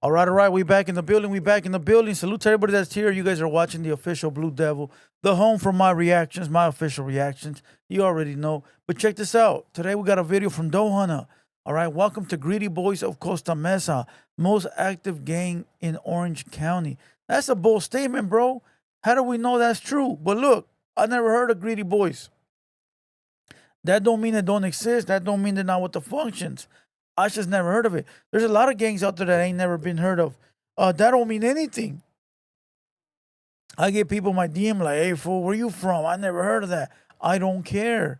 All right. We back in the building. We back in the building. Salute to everybody that's here. You guys are watching the official Blue Devil, the home for my reactions, my official reactions. You already know. But check this out. Today we got a video from Doe Hunter. All right. Welcome to Greedy Boys of Costa Mesa, most active gang in Orange County. That's a bold statement, bro. How do we know that's true? But look, I never heard of Greedy Boys. That don't mean it don't exist. That don't mean they're not with the functions. I just never heard of it. There's a lot of gangs out there that ain't never been heard of. That don't mean anything. I get people in my DM like, hey, fool, where you from? I never heard of that. I don't care.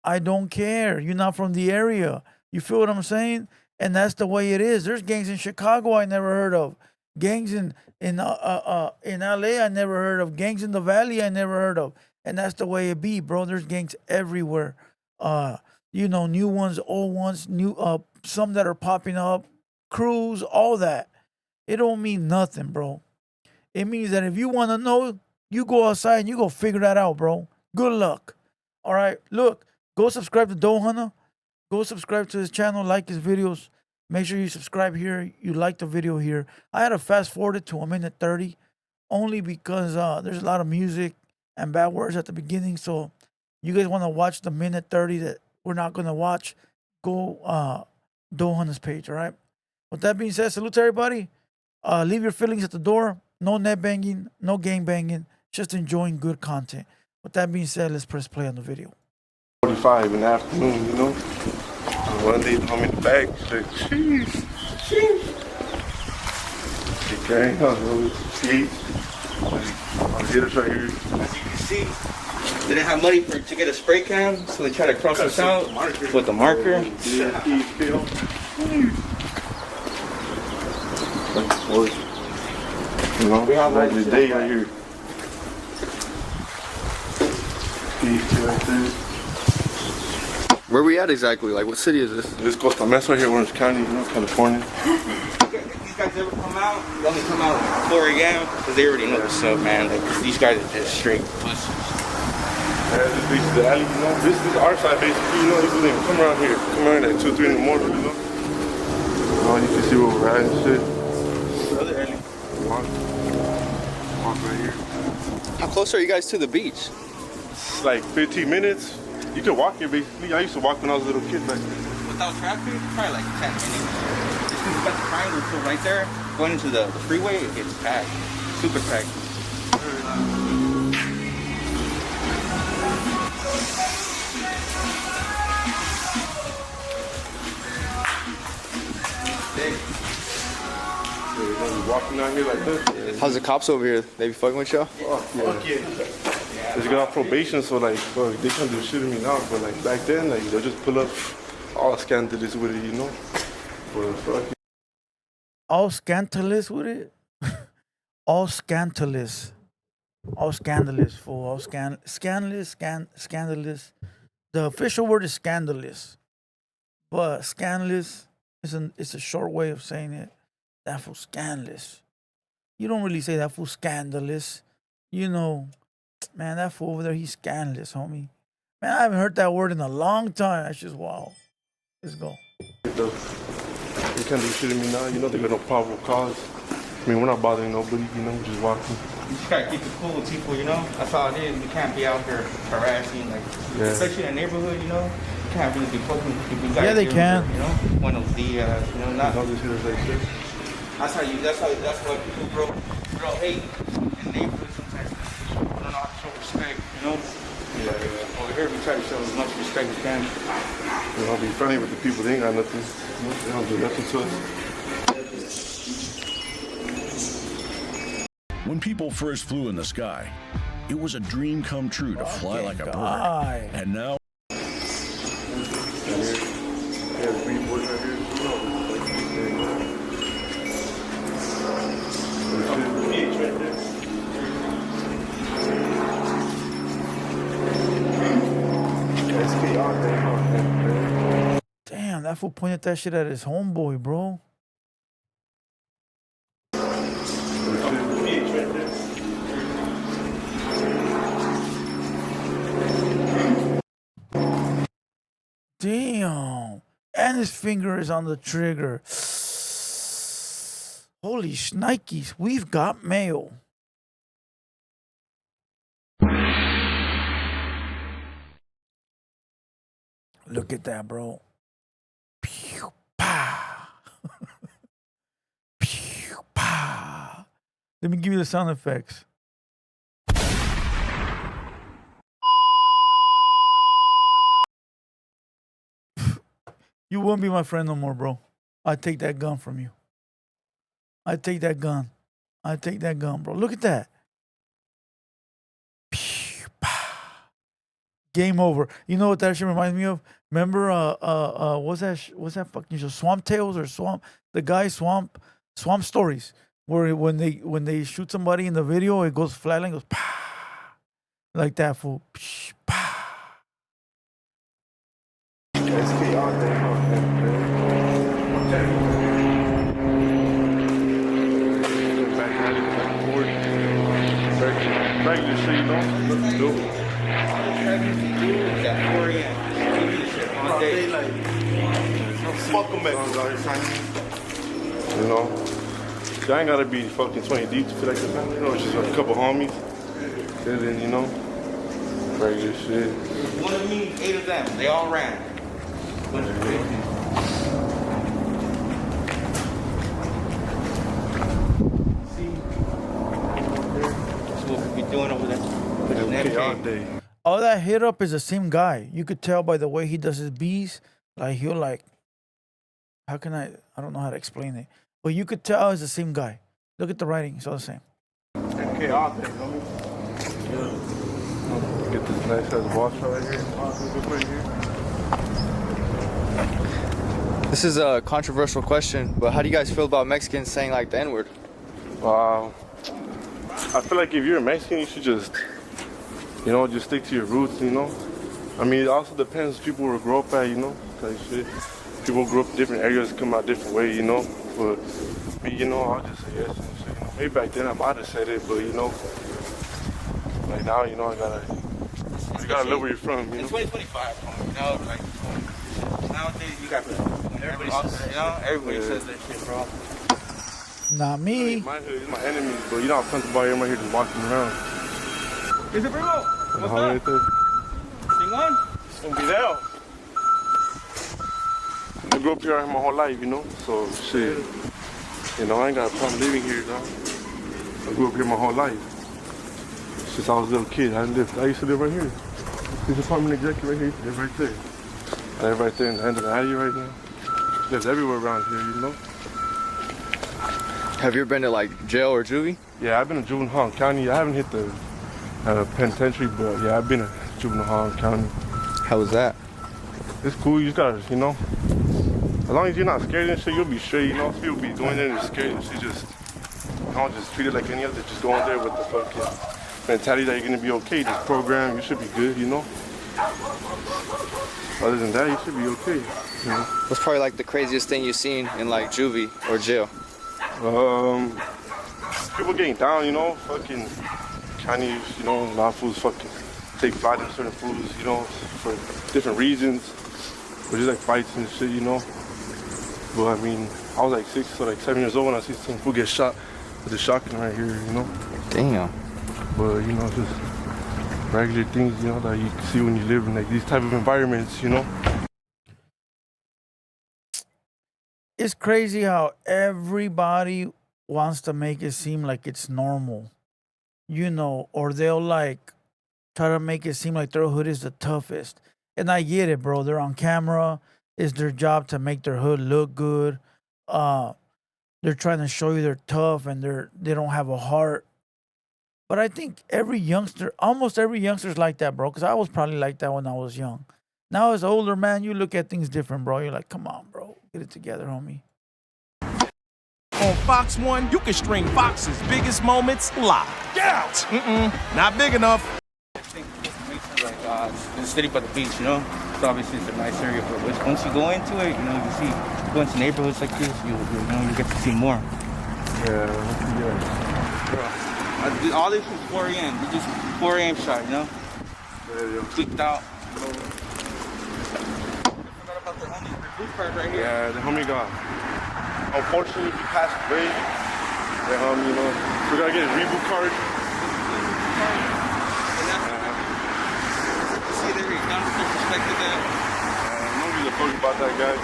I don't care. You're not from the area. You feel what I'm saying? And that's the way it is. There's gangs in Chicago I never heard of. Gangs in LA I never heard of. Gangs in the Valley I never heard of. And that's the way it be, bro. There's gangs everywhere. You know, new ones, old ones, new some that are popping up, crews, all that. It don't mean nothing, bro. It means that if you want to know, you go outside and you go figure that out, bro. Good luck. All right. Look, go subscribe to Doe Hunter. Go subscribe to his channel, like his videos. Make sure you subscribe here. You like the video here. I had to fast forward it to 1:30 only because there's a lot of music and bad words at the beginning. So you guys want to watch the 1:30 that we're not going to watch, go Doe Hunter's page, all right? With that being said, salute to everybody. Leave your feelings at the door. No net banging, no gang banging, just enjoying good content. With that being said, let's press play on the video. 45 in the afternoon, you know? One day, I'm in the bag, like, sheesh. Okay, see? I'll hit us right here. As you can see, they didn't have money to get a spray can, so they tried to cross us out with a marker. Yeah, you know, we have like the day right here. Right there. Where we at exactly? Like, what city is this? This is Costa Mesa here, Orange County, you know, California. These guys ever come out? They only come out at 4 a.m. because they already know what's up, man. Like, these guys are just straight pussies. Yeah, this is the alley, you know. This is our side, basically, you know. You can even come around here. Come around at 2, 3 in the morning, you know. You can see where we're at and shit. The other alley. Walk right here. How close are you guys to the beach? It's like 15 minutes. You can walk here, basically. I used to walk when I was a little kid. Like, without traffic, probably like 10 minutes. Just because you got the triangle still right there, going into the freeway, it gets packed. Super packed. walking out here like this. How's the cops over here? They be fucking with y'all? Fuck yeah. Cause you got off probation, so like, bro, they can't do shit to me now. But like back then, like they'll just pull up all scandalous with it, you know. But fuck. All scandalous with it. All scandalous. All scandalous, fool. All scandalous. The official word is scandalous, but scandalous it's a short way of saying it. That fool scandalous. You don't really say that fool scandalous. You know, man, that fool over there, he's scandalous, homie. Man, I haven't heard that word in a long time. That's just wow. Let's go. They can't do shit to me now. You know they got no probable cause. I mean, we're not bothering nobody. You know, we're just walking. You just gotta keep it cool with people, you know? That's all it is. We can't be out here harassing, like, especially in the neighborhood, you know? You can't really be poking people. Yeah, they can. You know? Buenos dias, you know? Not. All this here is like this. That's why people grow hate in the neighborhood sometimes. People don't know how to show respect, you know? Yeah. Over here, we try to show as much respect as we can. You know, be friendly with the people. They ain't got nothing. They don't do nothing to us. When people first flew in the sky, it was a dream come true to fly like a bird. And now... Damn, that fool pointed that shit at his homeboy, bro. Damn. And his finger is on the trigger. Holy shnikes, we've got mail. Look at that, bro. Pew, pow. Pew, pow. Let me give you the sound effects. You won't be my friend no more, bro. I take that gun from you. I take that gun. I take that gun, bro. Look at that. Pew, pow. Game over. You know what that shit reminds me of? Remember, what's that fucking show? Swamp Tales or the guy Swamp Stories, where when they shoot somebody in the video, it goes flat and goes pa, like that fool. Psh, pa. Regular shit, you know? Dope. At 4 a.m. All day. Fuck them back. You know? I ain't gotta be fucking 20 deep to feel like this, man. You know, it's just a couple homies. And then, you know, regular shit. One of me, 8 of them. They all ran. Bunch of crazy. That's what we be doing over there. Okay, all day. All that hit up is the same guy. You could tell by the way he does his bees. Like he'll like, how can I don't know how to explain it. But you could tell it's the same guy. Look at the writing, it's all the same. Okay, all day, homie. Yeah. Get this nice ass wash right here. This is a controversial question, but how do you guys feel about Mexicans saying like the N-word? I feel like if you're a Mexican, you should just, you know, just stick to your roots, you know? I mean, it also depends people will grow up at, you know? Like shit. People grow up in different areas, come out different way, you know? But me, you know, I'll just say yes and shit. You know? Maybe back then I might have said it, but you know, like now, you know, you gotta live where you're from, you know? In 2025, you know, like, nowadays you got everybody says that shit, bro. Not me. My hood is my enemy, but you know I'm comfortable here, I'm right here just walking around. ¿Qué se primo? ¿Cómo estás? Chingón. Un video. I grew up here my whole life, you know, so shit. You know, I ain't got a problem living here, dog. I grew up here my whole life. Since I was a little kid, I used to live right here. This apartment exactly right here, used to live right there. I live right there in the end of the alley right now. Lives everywhere around here, you know. Have you ever been to like jail or juvie? Yeah, I've been to Juvenile Hall County. I haven't hit the penitentiary, but yeah, I've been to Juvenile Hall County. How was that? It's cool, you just gotta, you know, as long as you're not scared and shit, you'll be straight, you know. Some people be doing it and scared and shit, just, you know, just treat it like any other, just go in there with the fucking mentality that you're gonna be okay, just program, you should be good, you know. Other than that, you should be okay, you know. What's probably like the craziest thing you've seen in like juvie or jail? People getting down, you know, fucking Chinese, you know, a lot of fools fucking take pride in certain foods, you know, for different reasons, or just like fights and shit, you know. But I mean, I was like 6 or like 7 years old when I see some fool get shot with a shotgun right here, you know. Damn. But you know, just regular things, you know, that you can see when you live in like these type of environments, you know. It's crazy how everybody wants to make it seem like it's normal, you know, or they'll like try to make it seem like their hood is the toughest. And I get it, bro. They're on camera. It's their job to make their hood look good. They're trying to show you they're tough and they don't have a heart. But I think almost every youngster's like that, bro. Because I was probably like that when I was young. Now as older, man, you look at things different, bro. You're like, come on, bro. Get it together, homie. On Fox 1, you can stream Fox's biggest moments live. Get out! Not big enough. I think like the city by the beach, you know. So obviously it's a nice area, but once you go into it, you know, you go into neighborhoods like this, you get to see more. Yeah. Bro, all this was 4 a.m. We just 4 a.m. shot, you know. Tweaked out. Forgot about the homie, the blue card right here. Yeah, the homie got, unfortunately, he passed away. You know, we gotta get a reboot card. See, there he's not disrespected that. I'm not really fuck about that guy.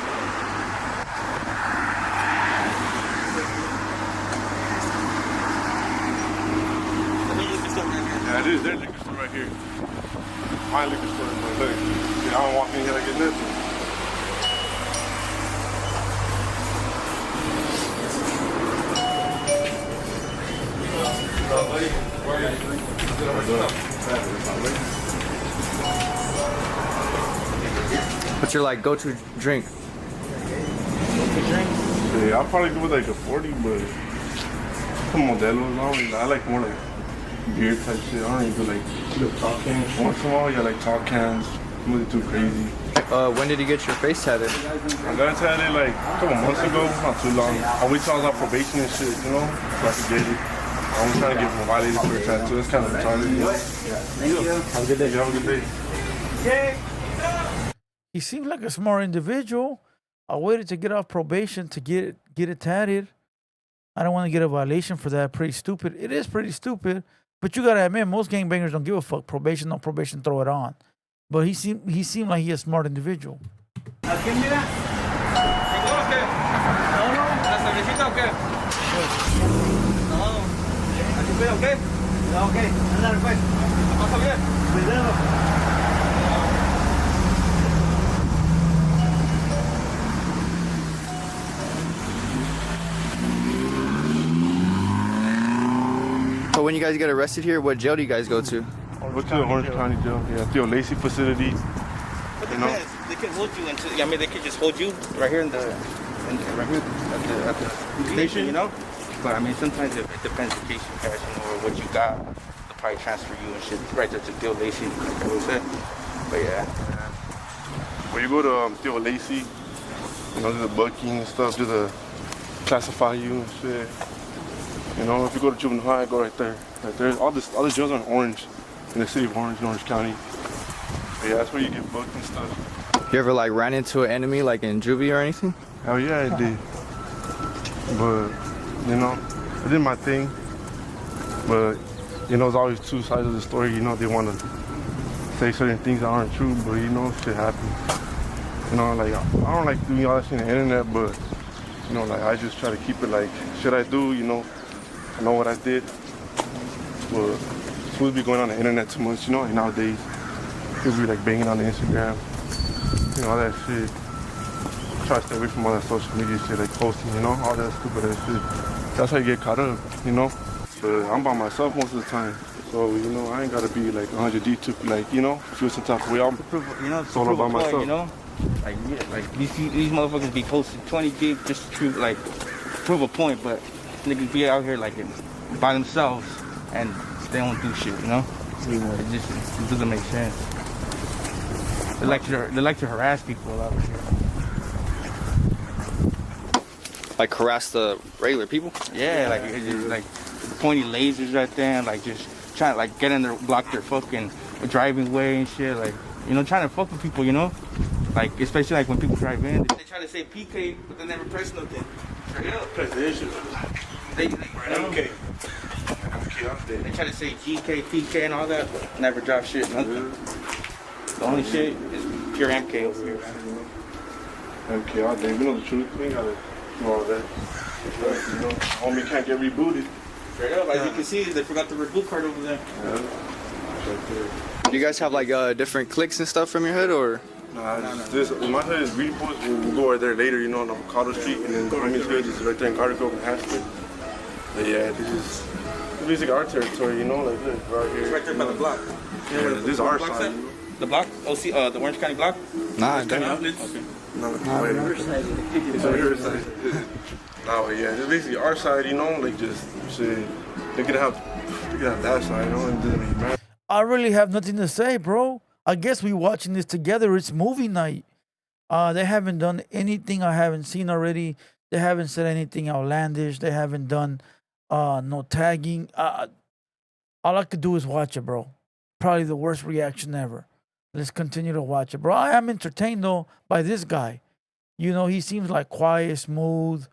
Yeah, it is their liquor store right here. My liquor store, but look, see, I don't walk in here like it's nothing. What's your like go-to drink? Yeah, I'll probably go with like a 40, but some Modelo's. I like more like beer type shit. I don't even do like tall cans. Once in a while, yeah, like tall cans. Nothing too crazy. When did you get your face tatted? I got it tatted like a couple months ago, not too long. I wait till I was on probation and shit, you know, so I could get it. I was trying to get violated for a tattoo. It's kind of retarded, you know. Thank you. Have a good day. Have a good day. He seems like a smart individual. I waited to get off probation to get it tatted. I don't want to get a violation for that. Pretty stupid. It is pretty stupid. But you gotta admit, most gangbangers don't give a fuck. Probation, no probation, throw it on. But he seemed like he's a smart individual. ¿A quién mira? ¿Seguro o qué? No, no. ¿La cervecita o qué? No. ¿Así fue o qué? No, ok. Ándale pues. ¿Pasa bien? Cuidado. So when you guys get arrested here, what jail do you guys go to? Go to the Orange County Jail. Yeah, Theo Lacey facility. But You know? they can hold you until, I mean, they could just hold you right here right here at the station, you know? But I mean, sometimes it depends the case you catch, you know, or what you got. They'll probably transfer you and shit right there to Theo Lacey, like I was saying. But yeah. When you go to Theo Lacey, you know, there's a booking and stuff, just to classify you and shit. You know, if you go to juvenile high, go right there. Right there. All the jails are in Orange, in the city of Orange, Orange County. But yeah, that's where you get booked and stuff. You ever like ran into an enemy like in juvie or anything? Hell yeah, I did. But, you know, I did my thing. But, you know, there's always two sides of the story. You know, they want to say certain things that aren't true, but, you know, shit happens. You know, like, I don't like doing all that shit on the internet, but, you know, like, I just try to keep it like, shit I do, you know, I know what I did. But fools be going on the internet too much, you know, like nowadays. People be like banging on the Instagram, you know, all that shit. Try to stay away from all that social media shit, like posting, you know, all that stupid ass shit. That's how you get caught up, you know. But I'm by myself most of the time. So, you know, I ain't gotta be like 100 deep to like, you know, feel some type of way. I'm You know, solo by myself. You know? Like, yeah, like these motherfuckers be posting 20 deep just to prove, like, prove a point, but niggas be out here like by themselves and they don't do shit, you know? It doesn't make sense. They like to harass people out here. Like harass the regular people? Yeah, like it's just, like pointy lasers right there, and like just trying to like get in there, block their fucking driving way and shit, like, you know, trying to fuck with people, you know? Like, especially like when people drive in, they try to say PK, but they never press nothing. press the issue. They Okay. They try to say GK, PK, and all that, but never drop shit, nothing. The only shit is pure MK over here. MK all day. We know the truth. We ain't gotta do all that. But, you know, homie can't get rebooted. Straight up, as you can see, they forgot the reboot card over there. Yeah. Right there. Do you guys have like different clicks and stuff from your hood, or? Nah, this my hood is Greedy Post, and we'll go right there later, you know, on Avocado Street, and then Homie's hood is right there in Garden Grove and Hampstead. But yeah, this is basically our territory, you know, like this, right here. It's right there by the block. Yeah, this is our side. The block? OC, the Orange County block? Nah, Orange County outlets? Okay. No, wait. It's on your side. Nah, but yeah, it's basically our side, you know, like just shit. They could have that side, you know, and it doesn't really matter. I really have nothing to say, bro. I guess we watching this together. It's movie night. They haven't done anything I haven't seen already. They haven't said anything outlandish. They haven't done no tagging. All I could do is watch it, bro. Probably the worst reaction ever. Let's continue to watch it, bro. I am entertained though by this guy. You know, he seems like quiet, smooth,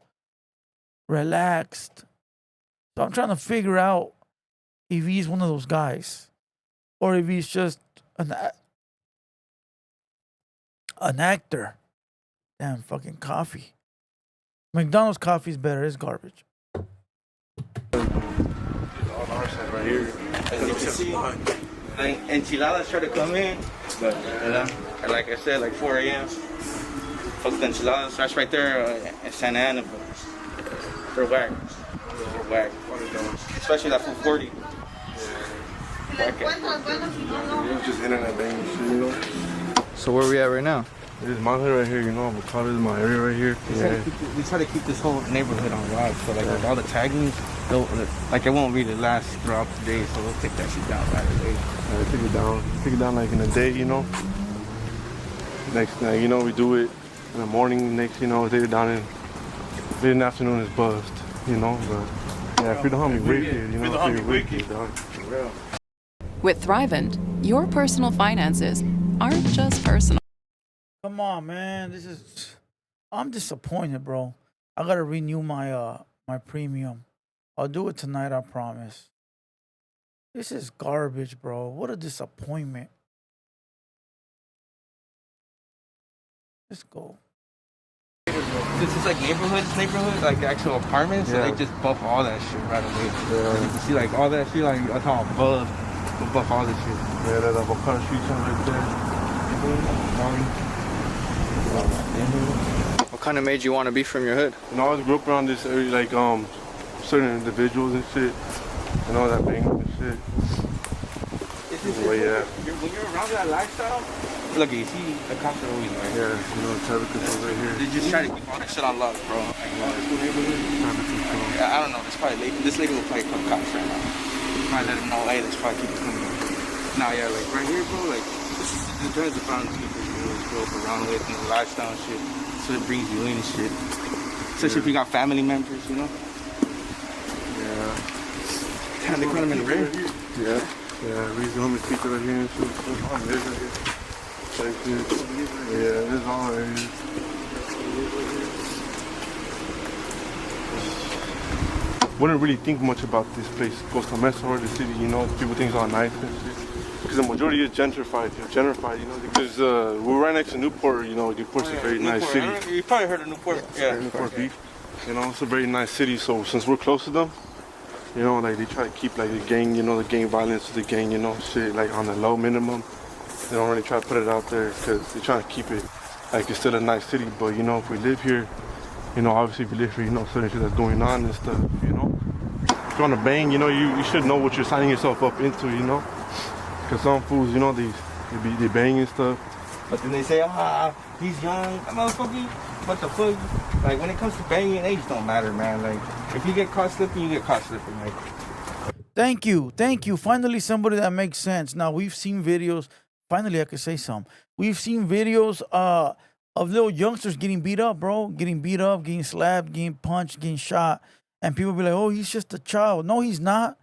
relaxed. So I'm trying to figure out if he's one of those guys or if he's just an actor. Damn, fucking coffee. McDonald's coffee is better. It's garbage. On our side right here. As you can see, like enchiladas try to come in, but like I said, like 4 a.m. Fuck the enchiladas. That's right there in Santa Ana, but they're whack. They're whack. Especially that 440. It was just internet banging shit, you know. So where are we at right now? This is my hood right here, you know. Avocado is my area right here. We try to keep this whole neighborhood on lock. So like with all the taggings, like it won't really last throughout the day. So we'll take that shit down right away. Take it down. Take it down like in a day, you know. Next night, you know, we do it in the morning. Next, you know, take it down in the afternoon is buzzed, you know. But yeah, free the homie wicked, you know. Free the homie wicked, dog. For real. With Thrivent, your personal finances aren't just personal. Come on, man. I'm disappointed, bro. I gotta renew my my premium. I'll do it tonight, I promise. This is garbage, bro. What a disappointment. Let's go. This is like neighborhood, like the actual apartments. So they just buff all that shit right away. So you can see like all that shit, like that's all above. We'll buff all this shit. Yeah, that avocado street right there. What kind of made you want to be from your hood? You know, I always grew up around this area, like certain individuals and shit. You know, that bang and shit. When you're around that lifestyle, look, you see the cops are always right. Yeah, you know, traffic control right here. They just try to keep all that shit on lock, bro. Traffic control. I don't know. This lady will probably call cops right now. Might let them know, hey, let's probably keep it coming. Now, yeah, like right here, bro, like this is the dreads of found people you always grow up around with and the lifestyle and shit. So it brings you in and shit. Especially if you got family members, you know. Yeah. Damn, they caught him in the rear. Yeah. Yeah, reason homie speaker right here and shit. Oh, there's right here. Like this. Yeah, this is all right here. Wouldn't really think much about this place. Costa Mesa or the city, you know. People think it's all nice and shit. Because the majority is gentrified, you know. Because we're right next to Newport, you know. Newport's a very nice city. You probably heard of Newport. Yeah, Newport Beach. You know, it's a very nice city. So since we're close to them, you know, like they try to keep like the gang, you know, the gang violence, the gang, you know, shit like on the low minimum. They don't really try to put it out there because they're trying to keep it like it's still a nice city. But you know, if we live here, you know, obviously if you live here, you know, certain shit that's going on and stuff, you know. If you want to bang, you know, you should know what you're signing yourself up into, you know. Because some fools, you know, they bang and stuff. But then they say, he's young. That motherfucker, what the fuck? Like, when it comes to banging, age don't matter, man. Like, if you get caught slipping, you get caught slipping. Like, Thank you. Finally, somebody that makes sense. Now, we've seen videos. Finally, I could say some. We've seen videos of little youngsters getting beat up, bro. Getting beat up, getting slapped, getting punched, getting shot. And people be like, oh, he's just a child. No, he's not.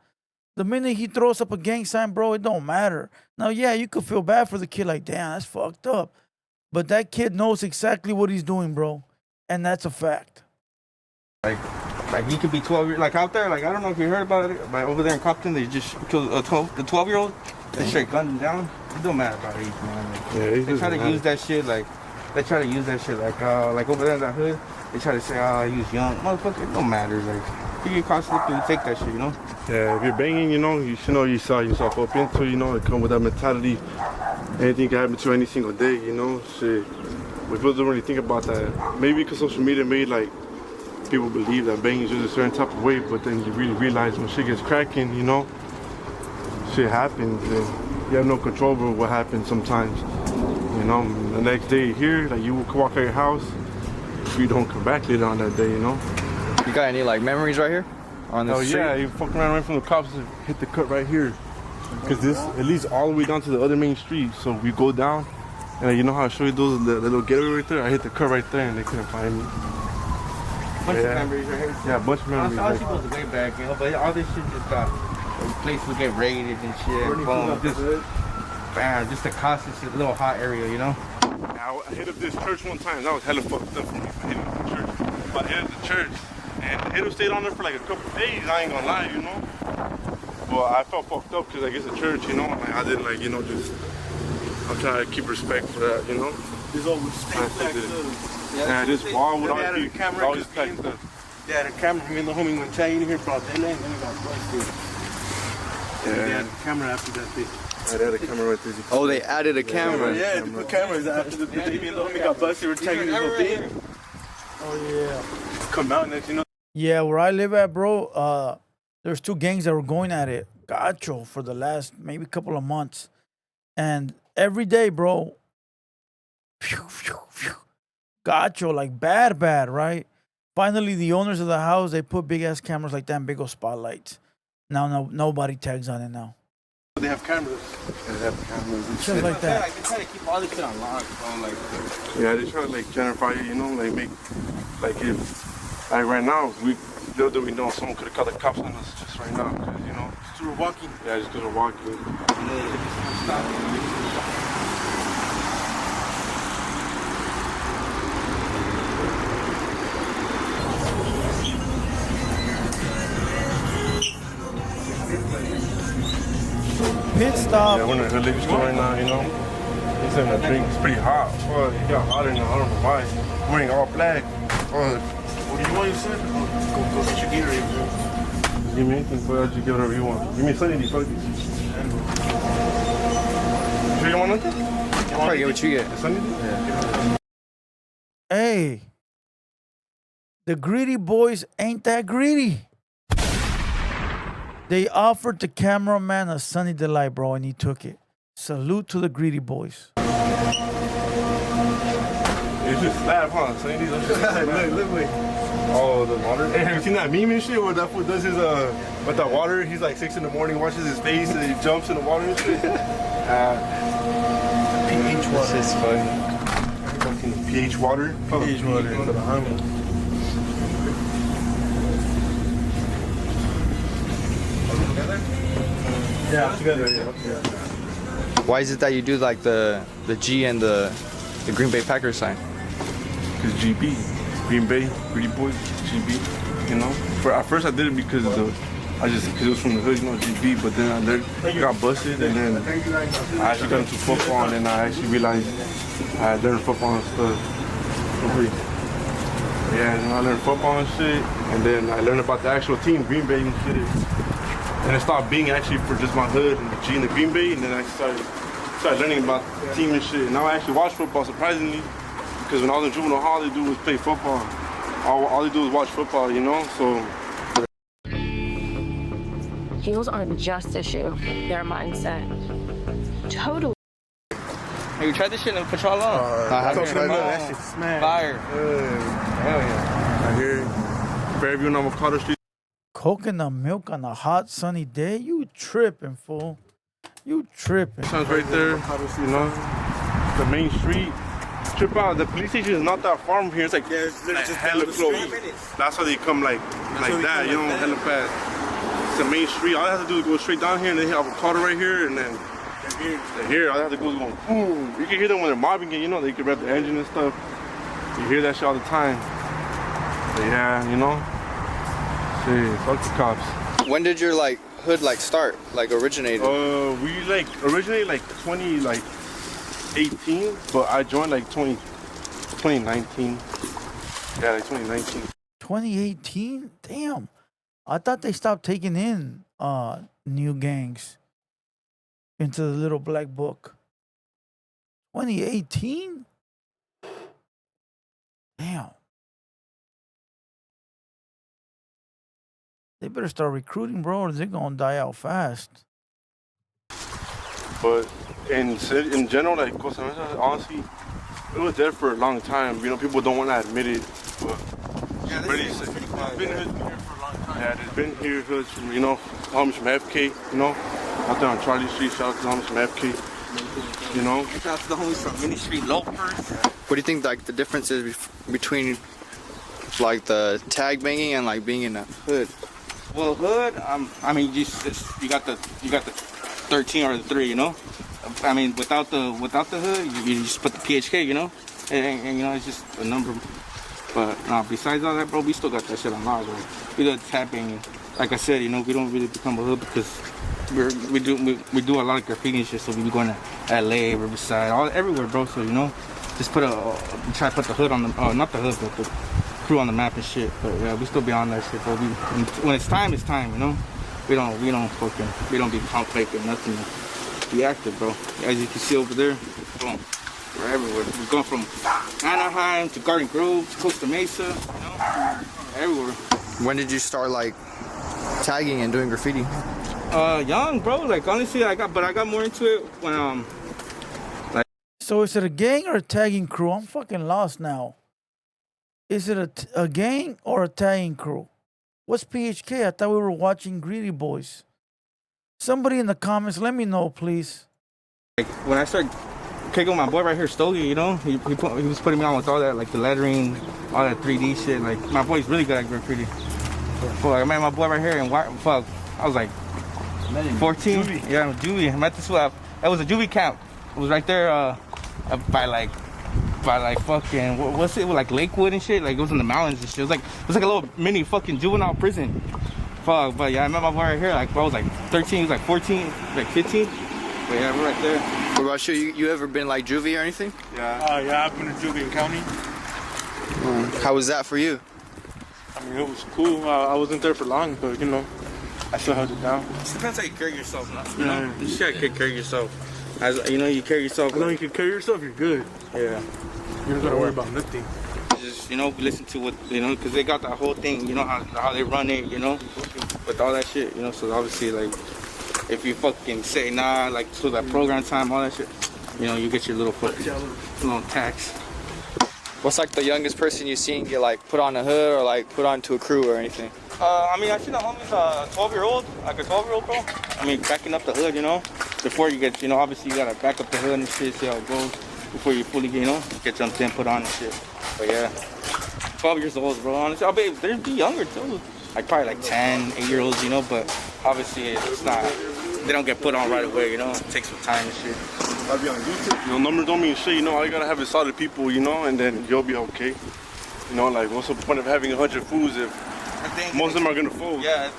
The minute he throws up a gang sign, bro, it don't matter. Now, yeah, you could feel bad for the kid. Like, damn, that's fucked up. But that kid knows exactly what he's doing, bro. And that's a fact. Like he could be 12 years, like out there, like I don't know if you heard about it, but over there in Compton, they just killed the 12-year-old. They straight gunned him down. It don't matter about age, man. Like, Yeah, they try to use that shit, like over there in that hood, they try to say, he was young. Motherfucker, it don't matter. Like, you get caught slipping, you take that shit, you know? Yeah, if you're banging, you know, you should know you sign yourself up into, you know, it come with that mentality. Anything can happen to you any single day, you know, shit. We people don't really think about that. Maybe because social media made, like, people believe that banging is just a certain type of way, but then you really realize when shit gets cracking, you know, shit happens, and you have no control over what happens sometimes. You know, the next day you're here, like you walk out your house, you don't come back later on that day, you know. You got any like memories right here on this street? Yeah, you fuck around right from the cops and hit the cut right here. Cause this, it leads all the way down to the other main street. So we go down, and you know how I show you those, the little getaway right there? I hit the cut right there and they couldn't find me. Bunch of memories right here. Yeah, a bunch of memories. All she goes way back, you know, but all this shit just got, places will get raided and shit. Boom, just the constant little hot area, you know? I hit up this church one time. That was hella fucked up for me for hitting up the church. But I hit up the church. And it stayed on there for like a couple days, I ain't gonna lie, you know. Well, I felt fucked up because I guess the church, you know, like I didn't like, you know, just, I'm trying to keep respect for that, you know. There's all respect back Yeah, this wall would always be always packed up. They had a camera, me and the homie went tagging here, brought that land, then we got busted. Yeah. They had a camera after that thing. Yeah, they had a camera right there. Oh, they added a camera. Yeah, they put cameras after the thing. Me and the homie got busted, we're tagging this whole thing. Oh yeah. Come out next, you know. Yeah, where I live at, bro, there's two gangs that were going at it, gacho, for the last maybe couple of months. And every day, bro, gacho, like bad, right? Finally, the owners of the house, they put big-ass cameras like that and big old spotlights. Now, nobody tags on it now. They have cameras. They have cameras and Shit shit. like that. They try to keep all this shit on lock, bro. Like, Yeah, they try to like gentrify it, you know, like make, like if, like right now, little do we know someone could have called the cops on us just right now, cause you know. So we're walking. Yeah, just because we're walking. Pit stop. Yeah, we're in the hood liquor store right now, you know. He's having a drink. It's pretty hot. Oh, it got hotter now. I don't know why. I'm wearing all black. Oh, What do you want, son? Go get your gear, bro. give me anything, boy. I'll just get whatever you want. Give me Sunny D, fuck it. You sure you want nothing? Probably get what you get. Sunny D? Yeah. Hey, the greedy boys ain't that greedy. They offered the cameraman a Sunny Delight, bro, and he took it. Salute to the greedy boys. It's just slab, huh? Sunny D, look, Look. oh, the water. Hey, have you seen that meme and shit where that fool does his, with that water? He's like 6 in the morning, washes his face, and he jumps in the water and shit. pH water. This is funny. Fucking pH water. pH water. To the homie. Yeah, together. Yeah. Why is it that you do like the G and the Green Bay Packers sign? Cause GB, Green Bay, Greedy Boys, GB, you know. At first I did it because of cause it was from the hood, you know, GB. But then I got busted, and then I actually got into football, and then I actually realized I learned football and stuff. Yeah, and I learned football and shit, and then I learned about the actual team, Green Bay and shit. And it stopped being actually for just my hood and the G and the Green Bay, and then I started learning about the team and shit. And now I actually watch football, surprisingly, because when I was in juvenile hall, all they do was play football. All they do is watch football, you know. So Heels aren't just issue, their mindset. Totally. hey, you tried this shit in Patrol Law? I haven't tried That shit's smash. Fire. hell yeah. I hear Fairview and Avocado Street. Coconut milk on a hot sunny day? You tripping, fool. You tripping. Sounds right there, you know. The main street. Trip out. The police station is not that far from here. It's like, it's literally just hella down the close. street. That's why they come like that, you know, hella fast. It's the main street. All I have to do is go straight down here, and they have avocado right here, and then they're here. All I have to go is go boom. You can hear them when they're mobbing it, you know. They can rev the engine and stuff. You hear that shit all the time. But yeah, you know. Shit, fuck the cops. When did your like hood like start, like originated? We like originated like 2018, but I joined like 2019. Yeah, like 2019. 2018? Damn. I thought they stopped taking in new gangs into the little black book. 2018? Damn. They better start recruiting, bro, or they're gonna die out fast. But in general, like Costa Mesa, honestly, it was there for a long time. You know, people don't want to admit it, but Yeah, this is pretty quiet. Been here for a long time. yeah, there's been here hoods from, you know, homies from FK, you know, out there on Charlie Street. Shout out to the homies from FK, you know. Shout out to the homies from Mini Street Loafers. What do you think like the difference is between like the tag banging and like being in a hood? Well, hood, I mean, you got the 13 or the 3, you know. I mean, without the hood, you just put the PHK, you know, and you know, it's just a number. But besides all that, bro, we still got that shit on lock. Like, we do tapping. Like I said, you know, we don't really become a hood because we do a lot of graffiti and shit. So we be going to LA, Riverside, everywhere, bro. So you know, just try to put the hood on the not the hood, but the crew on the map and shit. But yeah, we still be on that shit, bro. When it's time, you know. We don't be pump faking nothing. We active, bro. As you can see over there, boom, we're everywhere. We're going from Anaheim to Garden Grove to Costa Mesa, you know, everywhere. When did you start like tagging and doing graffiti? Young, bro. Like honestly, I got more into it when So is it a gang or a tagging crew? I'm fucking lost now. Is it a gang or a tagging crew? What's PHK? I thought we were watching Greedy Boys. Somebody in the comments, let me know, please. Like when I started kicking my boy right here, Stogie, you know, he was putting me on with all that, like the lettering, all that 3D shit. Like my boy's really good at graffiti. Fuck, I met my boy right here and fuck, I was like 14. Juvie. Yeah, Juvie. I met this one. That was a Juvie camp. It was right there by like fucking what's it, like Lakewood and shit. Like it was in the mountains and shit. It was like a little mini fucking juvenile prison. Fuck, but yeah, I met my boy right here. Like I was like 13, he was like 14, like 15. But yeah, we're right there. What about you? You ever been like juvie or anything? Yeah. Yeah, I've been to Juvie County. How was that for you? I mean, it was cool. I wasn't there for long, but you know, I still held it down. It depends how you carry yourself, you know? You just gotta carry yourself. As you know, you carry yourself. As long as you can carry yourself, you're good. Yeah. You don't gotta worry about nothing. Just, you know, listen to what, you know, because they got that whole thing, you know, how they run it, you know, with all that shit, you know. So obviously, like, if you fucking say nah, like, to that program time, all that shit, you know, you get your little fucking little tax. What's like the youngest person you've seen get like put on a hood or like put onto a crew or anything? I mean, I seen the homies, 12-year-old, like a 12-year-old, bro. I mean, backing up the hood, you know. Before you get, you know, obviously you gotta back up the hood and shit, see how it goes before you fully, you know, get jumped in, put on and shit. But yeah, 12 years old, bro. Honestly, I'll be younger too, like probably like 10, 8-year-olds, you know. But obviously it's not. They don't get put on right away, you know. It takes some time and shit. I'll be on YouTube. You know, numbers don't mean shit. You know, all you gotta have is solid people, you know, and then you'll be okay. You know, like what's the point of having 100 fools if most of them are gonna fold? Yeah,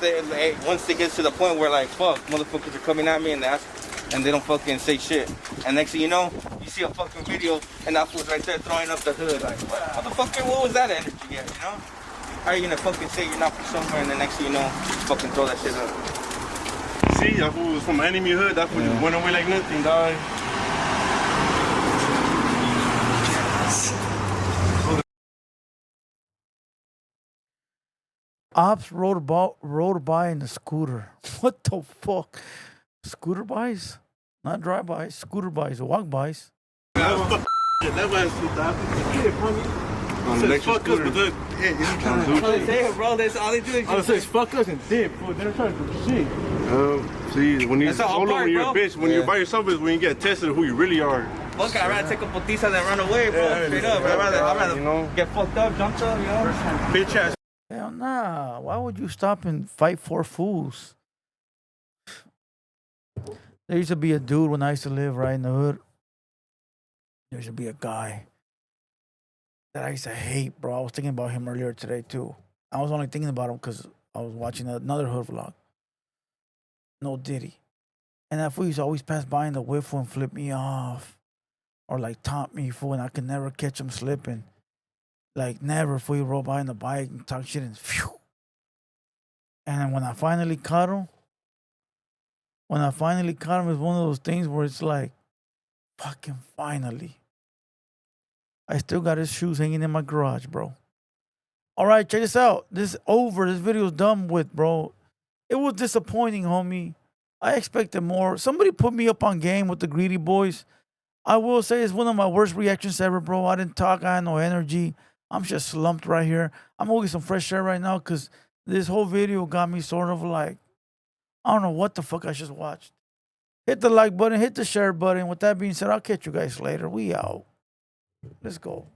once it gets to the point where like, fuck, motherfuckers are coming at me and they don't fucking say shit. And next thing you know, you see a fucking video and that fool's right there throwing up the hood. Like, motherfucker, what was that energy yet, you know? How are you gonna fucking say you're not from somewhere and the next thing you know, fucking throw that shit up? See, that fool was from enemy hood. That fool just went away like nothing, dog. Ops rode by in a scooter. What the fuck? Scooter buys? Not drive-bys, scooter buys, walk buys. That was fuck us, but look, hey, Bro, that's all they do. all they say is fuck us and dip. They're trying to do shit. See, when you're That's all solo, part, when you're a bro. bitch, when you're by yourself is when you get tested of who you really are. Fuck, I'd rather take a potiza than run away, bro. Yeah, Straight up. I'd rather you know, get fucked up, jumped up, you know? Bitch ass. Hell nah. Why would you stop and fight for fools? There used to be a dude when I used to live right in the hood. There used to be a guy that I used to hate, bro. I was thinking about him earlier today, too. I was only thinking about him because I was watching another hood vlog. No Diddy. And that fool used to always pass by in the whiffle and flip me off. Or like taunt me, fool, and I could never catch him slipping. Like never, fool, he roll by on the bike and talk shit and phew. And when I finally caught him, it's one of those things where it's like, fucking finally. I still got his shoes hanging in my garage, bro. All right, check this out. This is over. This video's done with, bro. It was disappointing, homie. I expected more. Somebody put me up on game with the Greedy Boys. I will say it's one of my worst reactions ever, bro. I didn't talk. I had no energy. I'm just slumped right here. I'm gonna get some fresh air right now because this whole video got me sort of like, I don't know what the fuck I just watched. Hit the like button, hit the share button. With that being said, I'll catch you guys later. We out. Let's go.